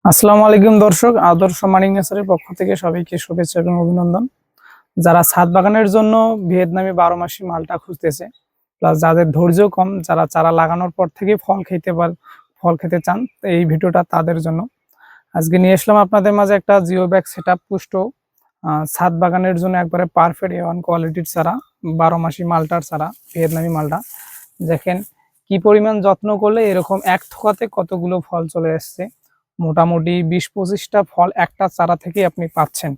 আসসালামু আলাইকুম দর্শক, আদর্শ মানিক নেচারের পক্ষ থেকে সবাইকে শুভেচ্ছা এবং অভিনন্দন। যারা ছাদ বাগানের জন্য ভিয়েতনামি 12 মাসি মালটা খুঁজতেছে, প্লাস যাদের ধৈর্য কম, যারা চারা লাগানোর পর থেকে ফল খেতে চান, তো এই ভিডিওটা তাদের জন্য। আজকে নিয়ে আসলাম আপনাদের মাঝে একটা জিও ব্যাগ সেটআপ পুষ্ট ছাদ বাগানের জন্য একবারে পারফেক্ট A1 কোয়ালিটির চারা, 12 মাসি মালটার চারা, ভিয়েতনামি মালটা। দেখেন কি পরিমাণ যত্ন করলে এরকম এক থোকাতে কতগুলো ফল চলে আসছে। মোটামুটি 20-25টা ফল একটা চারা থেকে আপনি পাচ্ছেন।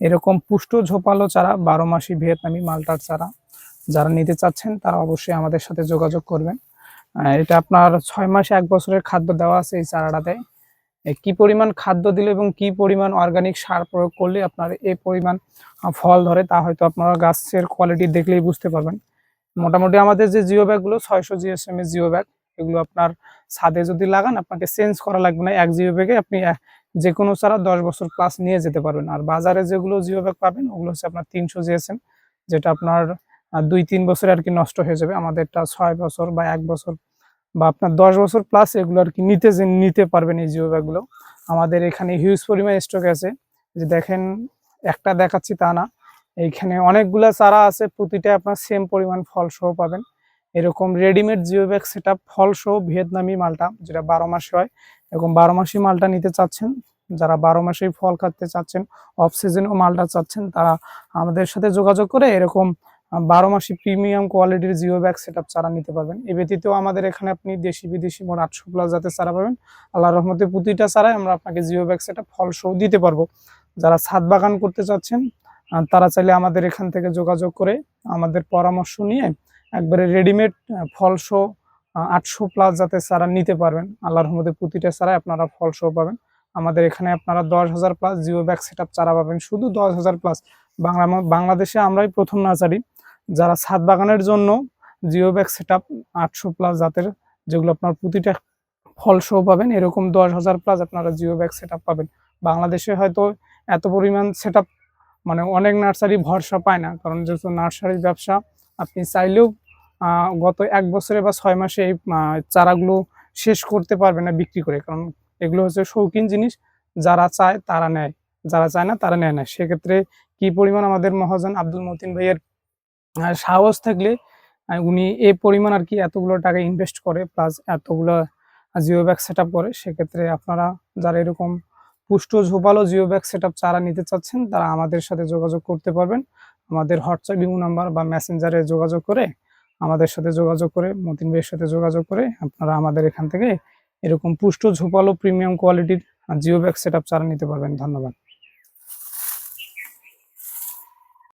এরকম পুষ্ট ঝোপালো চারা 12 মাসি ভিয়েতনামি মালটার চারা যারা নিতে চাচ্ছেন তারা অবশ্যই আমাদের সাথে যোগাযোগ করবেন। এটা আপনার 6 মাস 1 বছরের খাদ্য দেওয়া আছে এই চারাটাতে। কি পরিমাণ খাদ্য দিলে এবং কি পরিমাণ অর্গানিক সার প্রয়োগ করলে আপনার এই পরিমাণ ফল ধরে তা হয়তো আপনারা গাছের কোয়ালিটি দেখলেই বুঝতে পারবেন। মোটামুটি আমাদের যে জিও ব্যাগগুলো 600 জিএসএম এর জিও ব্যাগ, এগুলো আপনার ছাদে যদি লাগান আপনাকে চেঞ্জ করা লাগবে না। এক জিও ব্যাগে আপনি যে কোনো চারা 10 বছর প্লাস নিয়ে যেতে পারবেন। আর বাজারে যেগুলো জিও ব্যাগ পাবেন ওগুলো হচ্ছে আপনার 300 জিএসএম, যেটা আপনার 2-3 বছরে আর কি নষ্ট হয়ে যাবে। আমাদেরটা 6 বছর বা 1 বছর বা আপনার 10 বছর প্লাস এগুলো আর কি নিতে পারবেন এই জিও ব্যাগগুলো। আমাদের এখানে হিউজ পরিমাণ স্টক আছে। যে দেখেন, একটা দেখাচ্ছি তা না, এইখানে অনেকগুলা চারা আছে, প্রতিটা আপনার সেম পরিমাণ ফল সহ পাবেন। এরকম রেডিমেড জিও ব্যাগ সেটআপ ফল সহ ভিয়েতনামি মালটা, যেটা 12 মাসে হয়। এরকম 12 মাসি মালটা নিতে চাচ্ছেন, যারা 12 মাসেই ফল খাতে চাচ্ছেন, অফ সিজনেও মালটা চাচ্ছেন, তারা আমাদের সাথে যোগাযোগ করে এরকম 12 মাসি প্রিমিয়াম কোয়ালিটির জিও ব্যাগ সেটআপ চারা নিতে পারবেন। এ ব্যতীত আমাদের এখানে আপনি দেশি বিদেশি মোট 800+ জাতের চারা পাবেন। আল্লাহর রহমতে প্রতিটা চারায় আমরা আপনাকে জিও ব্যাগ সেটআপ ফল সহ দিতে পারবো। যারা ছাদ বাগান করতে চাচ্ছেন তারা চাইলে আমাদের এখান থেকে যোগাযোগ করে আমাদের পরামর্শ নিয়ে একবারে রেডিমেড ফলসহ 800+ জাতের চারা নিতে পারবেন। আল্লাহর রহমতে প্রতিটা চারায় আপনারা ফলসহ পাবেন। আমাদের এখানে আপনারা 10,000+ জিও ব্যাগ সেটআপ চারা পাবেন, শুধু 10,000+। বাংলাদেশে আমরাই প্রথম নার্সারি যারা ছাদ বাগানের জন্য জিও ব্যাগ সেটআপ 800+ জাতের, যেগুলো আপনার প্রতিটা ফলসহ পাবেন। এরকম 10,000+ আপনারা জিও ব্যাগ সেটআপ পাবেন। বাংলাদেশে হয়তো এত পরিমাণ সেটআপ মানে অনেক নার্সারি ভরসা পায় না, কারণ যেহেতু নার্সারির ব্যবসা, আপনি চাইলেও গত 1 বছরে বা 6 মাসে এই চারাগুলো শেষ করতে পারবে না বিক্রি করে, কারণ এগুলো হচ্ছে শৌখিন জিনিস। যারা চায় তারা নেয়, যারা চায় না তারা নেয় না। সেক্ষেত্রে কি পরিমাণ আমাদের মহাজন আব্দুল মতিন ভাইয়ের সাহস থাকলে উনি এই পরিমাণ আর কি এতগুলো টাকা ইনভেস্ট করে, প্লাস এতগুলো জিও ব্যাগ সেটআপ করে। সেক্ষেত্রে আপনারা যারা এরকম পুষ্ট ঝোপালো জিও ব্যাগ সেটআপ চারা নিতে চাচ্ছেন তারা আমাদের সাথে যোগাযোগ করতে পারবেন। আমাদের হোয়াটসঅ্যাপ ইমো নাম্বার বা মেসেঞ্জারে যোগাযোগ করে আমাদের সাথে যোগাযোগ করে মতিন ভাইয়ের সাথে যোগাযোগ করে আপনারা আমাদের এখান থেকে এরকম পুষ্ট ঝোপালো প্রিমিয়াম কোয়ালিটির জিও ব্যাগ সেটআপ চারা নিতে পারবেন। ধন্যবাদ।